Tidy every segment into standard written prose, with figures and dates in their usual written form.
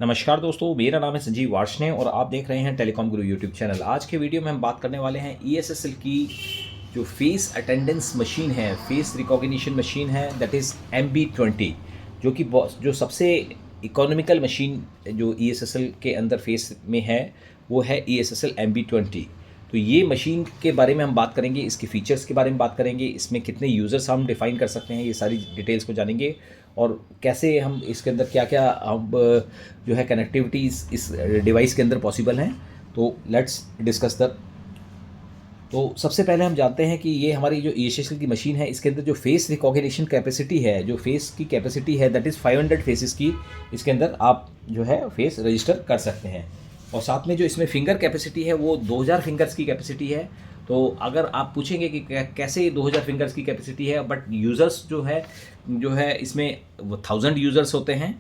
नमस्कार दोस्तों, मेरा नाम है संजीव वार्ष्णेय और आप देख रहे हैं टेलीकॉम गुरु यूट्यूब चैनल। आज के वीडियो में हम बात करने वाले हैं ESSL की जो फेस अटेंडेंस मशीन है, फेस रिकॉग्निशन मशीन है, दैट इज़ MB20, जो कि जो सबसे इकोनॉमिकल मशीन जो ESSL के अंदर फेस में है वो है ESSL MB20। तो ये मशीन के बारे में हम बात करेंगे, इसके फीचर्स के बारे में बात करेंगे, इसमें कितने यूज़र्स हम डिफ़ाइन कर सकते हैं, ये सारी डिटेल्स को जानेंगे और कैसे हम इसके अंदर क्या क्या अब जो है कनेक्टिविटीज़ इस डिवाइस के अंदर पॉसिबल हैं। तो लेट्स डिस्कस द। तो सबसे पहले हम जानते हैं कि ये हमारी जो ESSL की मशीन है, इसके अंदर जो फेस रिकॉग्निशन कैपेसिटी है, जो फेस की कैपेसिटी है दैट इज़ 500 फेसेस की इसके अंदर आप जो है फेस रजिस्टर कर सकते हैं। और साथ में जो इसमें फिंगर कैपेसिटी है वो 2000 फिंगर्स की कैपेसिटी है। तो अगर आप पूछेंगे कि कैसे 2000 फिंगर्स की कैपेसिटी है, बट यूज़र्स जो है इसमें 1000 यूज़र्स होते हैं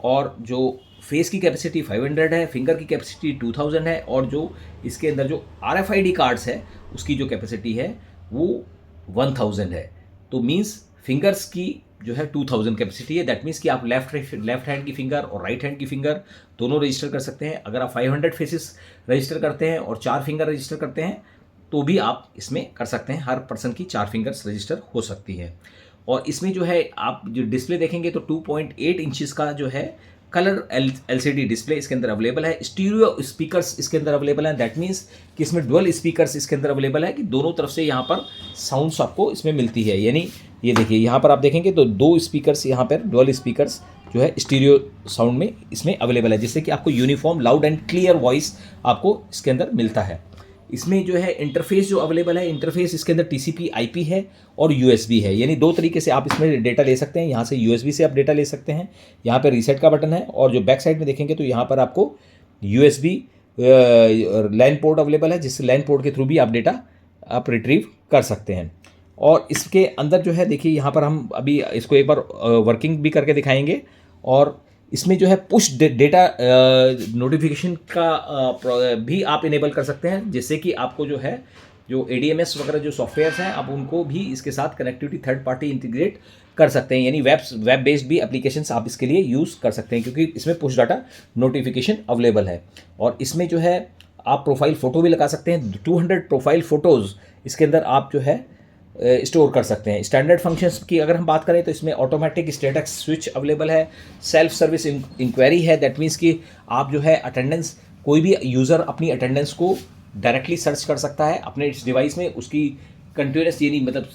और जो फेस की कैपेसिटी 500 है, फिंगर की कैपेसिटी 2000 है और जो इसके अंदर जो RFID कार्ड्स है उसकी जो कैपेसिटी है वो 1000 है। तो मीन्स फिंगर्स की जो है 2000 कैपेसिटी है। दैट मीन्स कि आप लेफ्ट हैंड की फिंगर और राइट हैंड की फिंगर दोनों रजिस्टर कर सकते हैं। अगर आप 500 फेसेस रजिस्टर करते हैं और 4 फिंगर रजिस्टर करते हैं तो भी आप इसमें कर सकते हैं। हर पर्सन की 4 फिंगर्स रजिस्टर हो सकती है। और इसमें जो है आप जो डिस्प्ले देखेंगे तो 2.8 इंचज़ का जो है कलर LCD डिस्प्ले इसके अंदर अवेलेबल है। स्टीरियो स्पीकर्स इसके अंदर अवेलेबल हैं। दैट मीन्स कि इसमें डुअल स्पीकर्स इसके अंदर अवेलेबल है कि दोनों तरफ से यहाँ पर साउंड्स आपको इसमें मिलती है। यानी ये देखिए यहाँ पर आप देखेंगे तो 2 स्पीकर्स यहाँ पर डुअल स्पीकर्स जो है स्टीरियो साउंड में इसमें अवेलेबल है, जिससे कि आपको uniform loud and clear voice आपको इसके अंदर मिलता है। इसमें जो है इंटरफेस जो अवेलेबल है, इंटरफेस इसके अंदर TCP IP है और USB है। यानी 2 तरीके से आप इसमें डेटा ले सकते हैं। यहाँ से USB से आप डेटा ले सकते हैं। यहाँ पर रीसेट का बटन है और जो बैक साइड में देखेंगे तो यहाँ पर आपको USB लैन पोर्ट अवेलेबल है, जिस लैन पोर्ट के थ्रू भी आप डेटा आप रिट्रीव कर सकते हैं। और इसके अंदर जो है देखिए यहाँ पर हम अभी इसको एक बार वर्किंग भी करके दिखाएंगे। और इसमें जो है पुश डेटा नोटिफिकेशन का भी आप इनेबल कर सकते हैं, जिससे कि आपको जो है जो ADMS वगैरह जो सॉफ्टवेयर्स हैं आप उनको भी इसके साथ कनेक्टिविटी थर्ड पार्टी इंटीग्रेट कर सकते हैं। यानी वेब बेस्ड भी एप्लीकेशंस आप इसके लिए यूज़ कर सकते हैं, क्योंकि इसमें पुश डाटा नोटिफिकेशन अवेलेबल है। और इसमें जो है आप प्रोफाइल फ़ोटो भी लगा सकते हैं। 200 प्रोफाइल फ़ोटोज़ इसके अंदर आप जो है स्टोर कर सकते हैं। स्टैंडर्ड फंक्शंस की अगर हम बात करें तो इसमें ऑटोमेटिक स्टेटस स्विच अवेलेबल है, सेल्फ सर्विस इंक्वायरी है। दैट मीन्स कि आप जो है अटेंडेंस, कोई भी यूज़र अपनी अटेंडेंस को डायरेक्टली सर्च कर सकता है अपने इस डिवाइस में। उसकी कंटिन्यूस यानी मतलब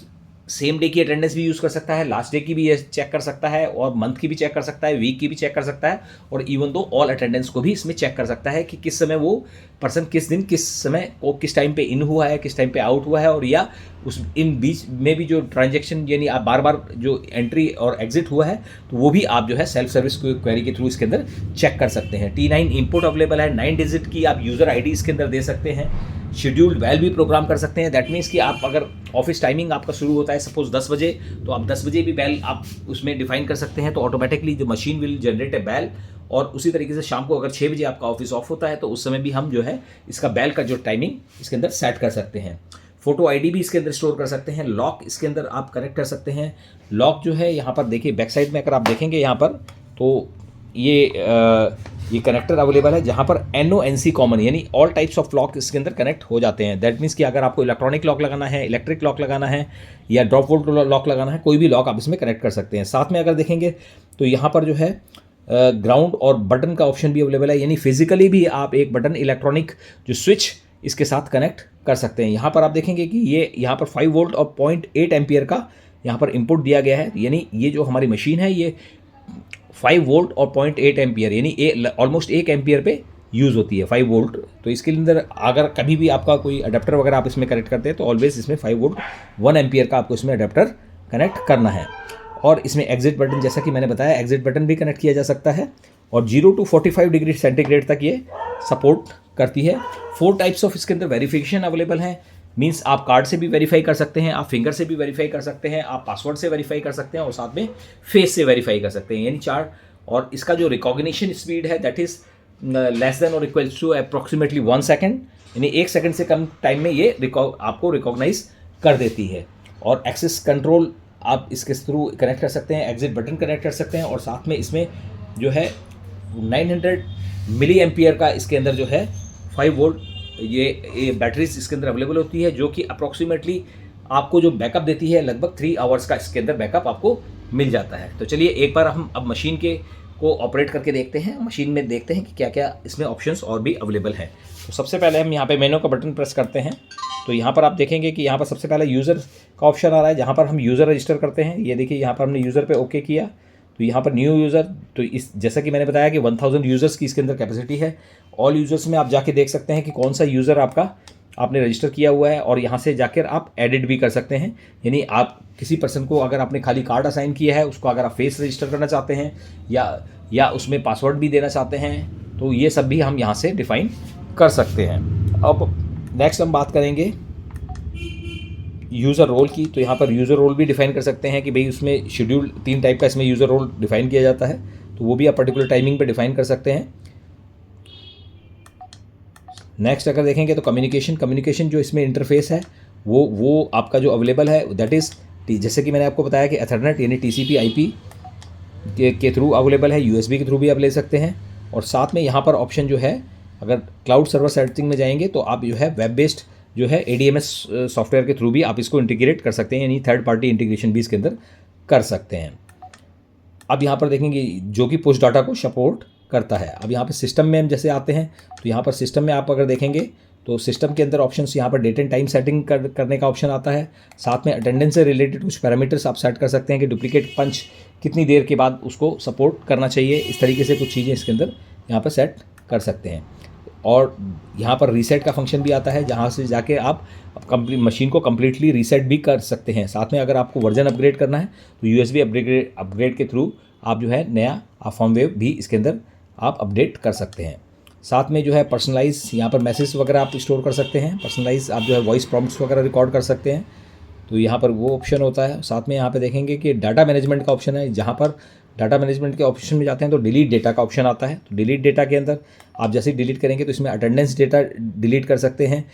सेम डे की अटेंडेंस भी यूज़ कर सकता है, लास्ट डे की भी ये चेक कर सकता है और मंथ की भी चेक कर सकता है, वीक की भी चेक कर सकता है और इवन दो ऑल अटेंडेंस को भी इसमें चेक कर सकता है कि किस समय वो पर्सन किस दिन किस समय को किस टाइम पे इन हुआ है, किस टाइम पे आउट हुआ है, और या उस इन बीच में भी जो ट्रांजैक्शन यानी आप बार बार जो एंट्री और एग्जिट हुआ है तो वो भी आप जो है सेल्फ सर्विस क्वेरी के थ्रू इसके अंदर चेक कर सकते हैं। T9 इनपुट अवेलेबल है, 9 डिजिट की आप यूज़र ID इसके अंदर दे सकते हैं। शेड्यूल्ड बेल भी प्रोग्राम कर सकते हैं। दैट मीन्स कि आप अगर ऑफिस टाइमिंग आपका शुरू होता है सपोज 10 बजे, तो आप 10 बजे भी बेल आप उसमें डिफाइन कर सकते हैं, तो ऑटोमेटिकली जो machine will generate a bell. और उसी तरीके से शाम को अगर 6 बजे आपका ऑफिस ऑफ होता है तो उस समय भी हम जो है इसका बेल का जो टाइमिंग इसके अंदर सेट कर सकते हैं। फोटो ID भी इसके अंदर स्टोर कर सकते हैं। लॉक इसके अंदर आप कनेक्ट कर सकते हैं। लॉक जो है यहाँ पर देखिए बैक साइड में अगर आप देखेंगे यहाँ पर तो ये कनेक्टर अवेलेबल है, जहाँ पर NONC कॉमन यानी ऑल टाइप्स ऑफ लॉक इसके अंदर कनेक्ट हो जाते हैं। दैट मीन्स कि अगर आपको इलेक्ट्रॉनिक लॉक लगाना है, इलेक्ट्रिक लॉक लगाना है या ड्रॉप वोल्ट लॉक लगाना है, कोई भी लॉक आप इसमें कनेक्ट कर सकते हैं। साथ में अगर देखेंगे तो यहाँ पर जो है ग्राउंड और बटन का ऑप्शन भी अवेलेबल है, यानी फिजिकली भी आप एक बटन इलेक्ट्रॉनिक जो स्विच इसके साथ कनेक्ट कर सकते हैं। यहाँ पर आप देखेंगे कि ये यहाँ पर 5 वोल्ट और 0.8 एम्पियर का यहाँ पर इनपुट दिया गया है। यानी ये जो हमारी मशीन है ये 5 वोल्ट और 0.8 एम्पियर यानी ऑलमोस्ट 1 एम्पियर पे यूज़ होती है 5 वोल्ट। तो इसके अंदर अगर कभी भी आपका कोई अडेप्टर वगैरह आप इसमें कनेक्ट करते हैं तो ऑलवेज इसमें 5 वोल्ट 1 एम्पियर का आपको इसमें अडेप्टर कनेक्ट करना है। और इसमें एग्जिट बटन, जैसा कि मैंने बताया, एग्जिट बटन भी कनेक्ट किया जा सकता है। और 0 to 45 डिग्री सेंटीग्रेड तक ये सपोर्ट करती है। 4 टाइप्स ऑफ इसके अंदर वेरिफिकेशन अवेलेबल हैं। मीन्स आप कार्ड से भी वेरीफाई कर सकते हैं, आप फिंगर से भी वेरीफाई कर सकते हैं, आप पासवर्ड से वेरीफाई कर सकते हैं और साथ में फेस से वेरीफाई कर सकते हैं, यानी 4। और इसका जो रिकॉग्निशन स्पीड है दैट इज़ लेस देन और इक्वल्स टू अप्रॉक्सीमेटली 1 सेकेंड, यानी 1 सेकेंड से कम टाइम में ये आपको रिकॉग्नाइज कर देती है। और एक्सेस कंट्रोल आप इसके थ्रू कनेक्ट कर सकते हैं, एग्जिट बटन कनेक्ट कर सकते हैं और साथ में इसमें जो है 900 मिली एम्पियर का इसके अंदर जो है 5 वोल्ट ये बैटरीज इसके अंदर अवेलेबल होती है, जो कि अप्रॉक्सीमेटली आपको जो बैकअप देती है लगभग 3 आवर्स का इसके अंदर बैकअप आपको मिल जाता है। तो चलिए एक बार हम अब मशीन के को ऑपरेट करके देखते हैं, मशीन में देखते हैं कि क्या क्या इसमें ऑप्शंस और भी अवेलेबल हैं। तो सबसे पहले हम यहाँ पे मेनू का बटन प्रेस करते हैं, तो यहाँ पर आप देखेंगे कि यहाँ पर सबसे पहले यूज़र का ऑप्शन आ रहा है, जहाँ पर हम यूज़र रजिस्टर करते हैं। ये देखिए यहाँ पर हमने यूज़र पे ओके किया, तो यहाँ पर न्यू यूज़र, तो इस जैसा कि मैंने बताया कि 1000 यूज़र्स की इसके अंदर कैपेसिटी है। ऑल यूज़र्स में आप जाके देख सकते हैं कि कौन सा यूज़र आपने रजिस्टर किया हुआ है, और यहाँ से जाकर आप एडिट भी कर सकते हैं। यानी आप किसी पर्सन को अगर आपने खाली कार्ड असाइन किया है, उसको अगर आप फेस रजिस्टर करना चाहते हैं या उसमें पासवर्ड भी देना चाहते हैं, तो ये सब भी हम यहाँ से डिफ़ाइन कर सकते हैं। अब नेक्स्ट हम बात करेंगे यूज़र रोल की। तो यहाँ पर यूज़र रोल भी डिफ़ाइन कर सकते हैं कि भाई उसमें शेड्यूल 3 टाइप का इसमें यूज़र रोल डिफ़ाइन किया जाता है, तो वो भी आप पर्टिकुलर टाइमिंग पे डिफ़ाइन कर सकते हैं। नेक्स्ट अगर देखेंगे तो कम्युनिकेशन जो इसमें इंटरफेस है वो आपका जो अवेलेबल है दैट इज़, जैसे कि मैंने आपको बताया कि एथरनेट यानी TCP IP के थ्रू अवेलेबल है, USB के थ्रू भी आप ले सकते हैं। और साथ में यहाँ पर ऑप्शन जो है, अगर क्लाउड सर्वर सेटिंग में जाएंगे तो आप जो है वेब बेस्ड जो है ADMS सॉफ्टवेयर के थ्रू भी आप इसको इंटीग्रेट कर सकते हैं, यानी थर्ड पार्टी इंटीग्रेशन भी इसके अंदर कर सकते हैं। अब यहाँ पर देखेंगे जो कि पुश डाटा को सपोर्ट करता है। अब यहाँ पर सिस्टम में हम जैसे आते हैं, तो यहाँ पर सिस्टम में आप अगर देखेंगे तो सिस्टम के अंदर ऑप्शंस यहाँ पर डेट एंड टाइम सेटिंग करने का ऑप्शन आता है। साथ में अटेंडेंस से रिलेटेड कुछ पैरामीटर्स आप सेट कर सकते हैं कि डुप्लीकेट पंच कितनी देर के बाद उसको सपोर्ट करना चाहिए, इस तरीके से कुछ चीज़ें इसके अंदर यहाँ पर सेट कर सकते हैं। और यहाँ पर रीसेट का फंक्शन भी आता है, जहाँ से जाके आप मशीन को कम्प्लीटली रीसेट भी कर सकते हैं। साथ में अगर आपको वर्जन अपग्रेड करना है तो USB अपग्रेड के थ्रू आप जो है नया फर्मवेयर भी इसके अंदर आप अपडेट कर सकते हैं। साथ में जो है पर्सनलाइज यहाँ पर मैसेज वगैरह आप स्टोर कर सकते हैं, पर्सनलाइज आप जो है वॉइस प्रॉम्प्ट्स वगैरह रिकॉर्ड कर सकते हैं, तो यहाँ पर वो ऑप्शन होता है। साथ में यहाँ पे देखेंगे कि डाटा मैनेजमेंट का ऑप्शन है, जहाँ पर डाटा मैनेजमेंट के ऑप्शन में जाते हैं तो डिलीट डेटा का ऑप्शन आता है। तो डिलीट डेटा के अंदर आप जैसे डिलीट करेंगे तो इसमें अटेंडेंस डेटा डिलीट कर सकते हैं,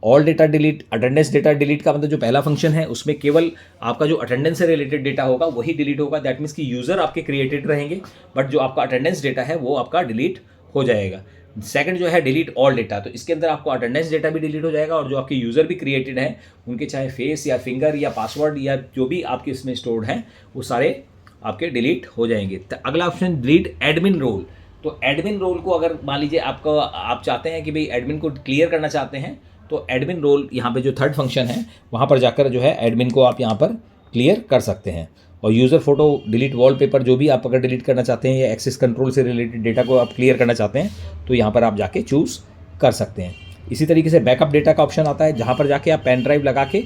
all data delete. Attendance data delete का मतलब जो पहला फंक्शन है उसमें केवल आपका जो अटेंडेंस से रिलेटेड डेटा होगा वही डिलीट होगा, दैट मीन्स कि यूज़र आपके क्रिएटेड रहेंगे, बट जो आपका अटेंडेंस डेटा है वो आपका डिलीट हो जाएगा। सेकंड जो है डिलीट ऑल डेटा, तो इसके अंदर आपको अटेंडेंस डेटा भी डिलीट हो जाएगा और जो आपके यूज़र भी क्रिएटेड हैं उनके चाहे फेस या फिंगर या पासवर्ड या जो भी आपके इसमें स्टोर्ड हैं वो सारे आपके डिलीट हो जाएंगे। तो अगला ऑप्शन डिलीट एडमिन रोल। तो एडमिन रोल को अगर मान लीजिए आप चाहते हैं कि भाई एडमिन को क्लियर करना चाहते हैं, तो एडमिन रोल यहाँ पे जो थर्ड फंक्शन है वहाँ पर जाकर जो है एडमिन को आप यहाँ पर क्लियर कर सकते हैं। और यूज़र फोटो डिलीट वॉलपेपर जो भी आप अगर डिलीट करना चाहते हैं या एक्सेस कंट्रोल से रिलेटेड डेटा को आप क्लियर करना चाहते हैं तो यहाँ पर आप जाके चूज़ कर सकते हैं। इसी तरीके से बैकअप डेटा का ऑप्शन आता है, जहाँ पर जाके आप पेन ड्राइव लगा के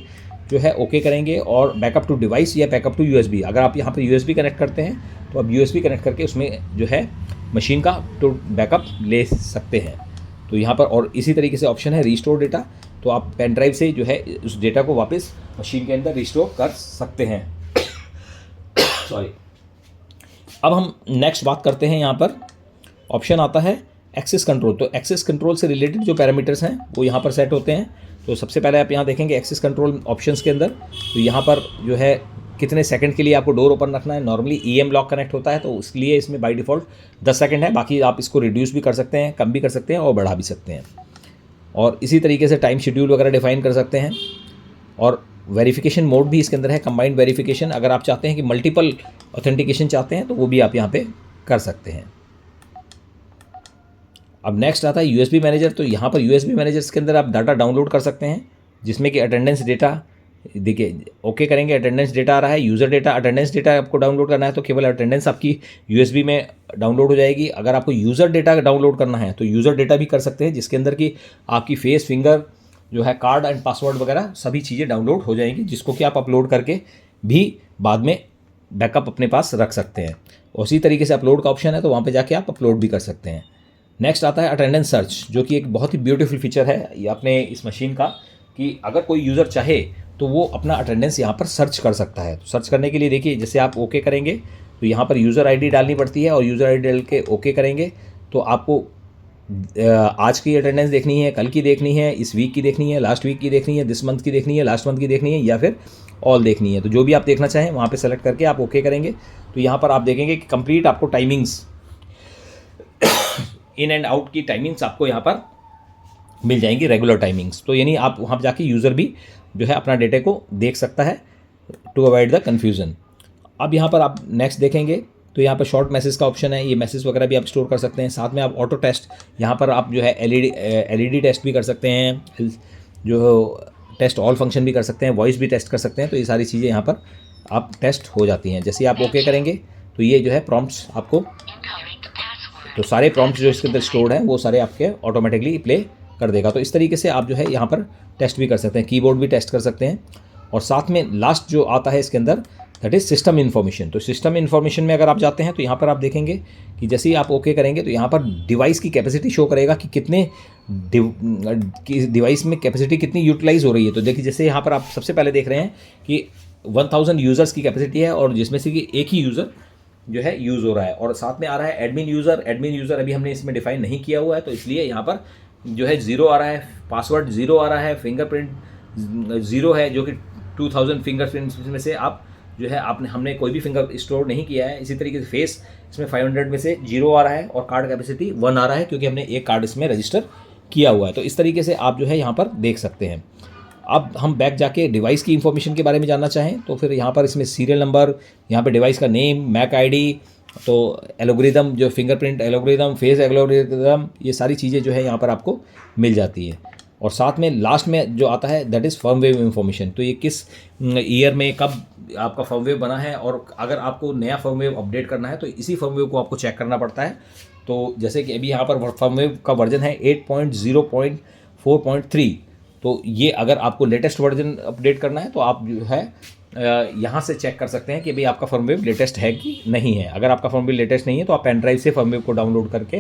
जो है ओके करेंगे, और बैकअप टू डिवाइस या बैकअप टू USB, अगर आप यहाँ पर USB कनेक्ट करते हैं तो आप USB कनेक्ट करके उसमें जो है मशीन का तो बैकअप ले सकते हैं। तो यहाँ पर और इसी तरीके से ऑप्शन है रीस्टोर डेटा, तो आप पेन ड्राइव से जो है उस डेटा को वापस मशीन के अंदर रिस्टोर कर सकते हैं। सॉरी। अब हम नेक्स्ट बात करते हैं, यहाँ पर ऑप्शन आता है एक्सेस कंट्रोल। तो एक्सेस कंट्रोल से रिलेटेड जो पैरामीटर्स हैं वो यहाँ पर सेट होते हैं। तो सबसे पहले आप यहाँ देखेंगे एक्सेस कंट्रोल ऑप्शंस के अंदर, तो यहाँ पर जो है कितने सेकंड के लिए आपको डोर ओपन रखना है। नॉर्मली EM लॉक कनेक्ट होता है तो उसके लिए इसमें बाय डिफ़ॉल्ट 10 सेकंड है, बाकी आप इसको रिड्यूस भी कर सकते हैं, कम भी कर सकते हैं और बढ़ा भी सकते हैं। और इसी तरीके से टाइम शेड्यूल वगैरह डिफाइन कर सकते हैं। और वेरिफिकेशन मोड भी इसके अंदर है, कंबाइंड वेरिफिकेशन। अगर आप चाहते हैं कि मल्टीपल ऑथेंटिकेशन चाहते हैं तो वो भी आप यहाँ पे कर सकते हैं। अब नेक्स्ट आता है USB मैनेजर। तो यहाँ पर USB मैनेजर्स के अंदर आप डाटा डाउनलोड कर सकते हैं, जिसमें कि अटेंडेंस डेटा, देखिए ओके करेंगे अटेंडेंस डेटा आ रहा है, यूज़र डेटा, अटेंडेंस डेटा आपको डाउनलोड करना है तो केवल अटेंडेंस आपकी USB में डाउनलोड हो जाएगी। अगर आपको यूज़र डेटा डाउनलोड करना है तो यूज़र डेटा भी कर सकते हैं, जिसके अंदर की आपकी फेस, फिंगर जो है, कार्ड एंड पासवर्ड वगैरह सभी चीज़ें डाउनलोड हो जाएंगी, जिसको कि आप अपलोड करके भी बाद में बैकअप अपने पास रख सकते हैं। उसी तरीके से अपलोड का ऑप्शन है तो वहाँ पे जाके आप अपलोड भी कर सकते हैं। नेक्स्ट आता है अटेंडेंस सर्च, जो कि एक बहुत ही ब्यूटीफुल फीचर है ये अपने इस मशीन का, कि अगर कोई यूज़र चाहे तो वो अपना अटेंडेंस यहाँ पर सर्च कर सकता है। तो सर्च करने के लिए देखिए, जैसे आप ओके करेंगे तो यहाँ पर यूज़र ID डालनी पड़ती है, और यूज़र ID डाल के ओके करेंगे तो आपको आज की अटेंडेंस देखनी है, कल की देखनी है, इस वीक की देखनी है, लास्ट वीक की देखनी है, दिस मंथ की देखनी है, लास्ट मंथ की देखनी है, या फिर ऑल देखनी है। तो जो भी आप देखना चाहें वहाँ पे सेलेक्ट करके आप ओके करेंगे तो यहाँ पर आप देखेंगे कि कंप्लीट आपको टाइमिंग्स इन एंड आउट की टाइमिंग्स आपको यहाँ पर मिल जाएंगी, रेगुलर टाइमिंग्स। तो यानी आप वहाँ पर जाके यूज़र भी जो है अपना डेटा को देख सकता है टू अवॉइड द कन्फ्यूज़न। अब यहाँ पर आप नेक्स्ट देखेंगे तो यहाँ पर शॉर्ट मैसेज का ऑप्शन है, ये मैसेज वगैरह भी आप स्टोर कर सकते हैं। साथ में आप ऑटो टेस्ट, यहाँ पर आप जो है एलईडी टेस्ट भी कर सकते हैं, जो टेस्ट ऑल फंक्शन भी कर सकते हैं, वॉइस भी टेस्ट कर सकते हैं। तो ये सारी चीज़ें यहाँ पर आप टेस्ट हो जाती हैं। जैसे आप ओके करेंगे तो ये जो है प्रॉम्प्ट्स आपको, तो सारे प्रॉम्प्ट्स जो इसके अंदर स्टोर्ड हैं वो सारे आपके ऑटोमेटिकली प्ले कर देगा। तो इस तरीके से आप जो है यहाँ पर टेस्ट भी कर सकते हैं, कीबोर्ड भी टेस्ट कर सकते हैं। और साथ में लास्ट जो आता है इसके अंदर, दैट इज़ सिस्टम इन्फॉर्मेशन। तो सिस्टम इन्फॉर्मेशन में अगर आप जाते हैं तो यहाँ पर आप देखेंगे कि जैसे ही आप ओके करेंगे तो यहाँ पर डिवाइस की कैपेसिटी शो करेगा कि कितने डिवाइस में कैपेसिटी कितनी यूटिलाइज हो रही है। तो देखिए जैसे यहाँ पर आप सबसे पहले देख रहे हैं कि 1000 यूज़र्स की कैपेसिटी है और जिसमें से कि एक ही यूज़र जो है यूज़ हो रहा है। और साथ में आ रहा है एडमिन यूज़र अभी हमने इसमें डिफाइन नहीं किया हुआ है, तो इसलिए यहाँ पर जो है 0 आ रहा है, पासवर्ड 0 आ रहा है, फिंगरप्रिंट 0 है, जो कि 2000 फिंगरप्रिंट्स में से आप जो है हमने कोई भी फिंगर स्टोर नहीं किया है। इसी तरीके से फेस इसमें 500 में से 0 आ रहा है और कार्ड कैपेसिटी 1 आ रहा है क्योंकि हमने एक कार्ड इसमें रजिस्टर किया हुआ है। तो इस तरीके से आप जो है यहाँ पर देख सकते हैं। अब हम बैक जाके डिवाइस की इंफॉर्मेशन के बारे में जानना चाहें तो फिर यहाँ पर इसमें सीरियल नंबर, यहाँ पर डिवाइस का नेम, मैक आईडी, तो एल्गोरिदम, जो फिंगरप्रिंट एल्गोरिदम, फेस एल्गोरिदम, ये सारी चीज़ें जो है यहाँ पर आपको मिल जाती है। और साथ में लास्ट में जो आता है दैट इज़ फर्मवेयर इंफॉर्मेशन। तो ये किस ईयर में कब आपका फर्मवेयर बना है, और अगर आपको नया फर्मवेयर अपडेट करना है तो इसी फर्मवेयर को आपको चेक करना पड़ता है। तो जैसे कि अभी यहाँ पर फर्मवेयर का वर्जन है 8.0.4.3। तो ये अगर आपको लेटेस्ट वर्जन अपडेट करना है तो आप जो है यहाँ से चेक कर सकते हैं कि भाई आपका फर्मवेयर लेटेस्ट है कि नहीं है। अगर आपका फर्मवेयर लेटेस्ट नहीं है तो आप पेन ड्राइव से फर्मवेयर को डाउनलोड करके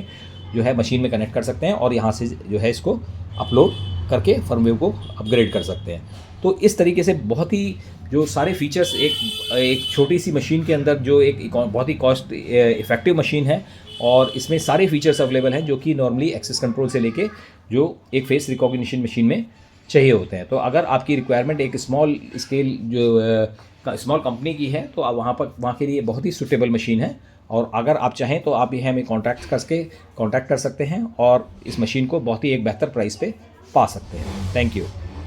जो है मशीन में कनेक्ट कर सकते हैं और यहाँ से जो है इसको अपलोड करके फर्मवेयर को अपग्रेड कर सकते हैं। तो इस तरीके से बहुत ही जो सारे फीचर्स एक छोटी सी मशीन के अंदर, जो एक बहुत ही कॉस्ट इफेक्टिव मशीन है, और इसमें सारे फीचर्स अवेलेबल हैं जो कि नॉर्मली एक्सेस कंट्रोल से लेके जो एक फेस रिकॉग्निशन मशीन में चाहिए होते हैं। तो अगर आपकी रिक्वायरमेंट एक स्मॉल स्केल जो स्मॉल कंपनी की है तो आप वहाँ के लिए बहुत ही सूटेबल मशीन है। और अगर आप चाहें तो आप ये हमें कॉन्टैक्ट कर सकते हैं और इस मशीन को बहुत ही एक बेहतर प्राइस पे पा सकते हैं। Thank you.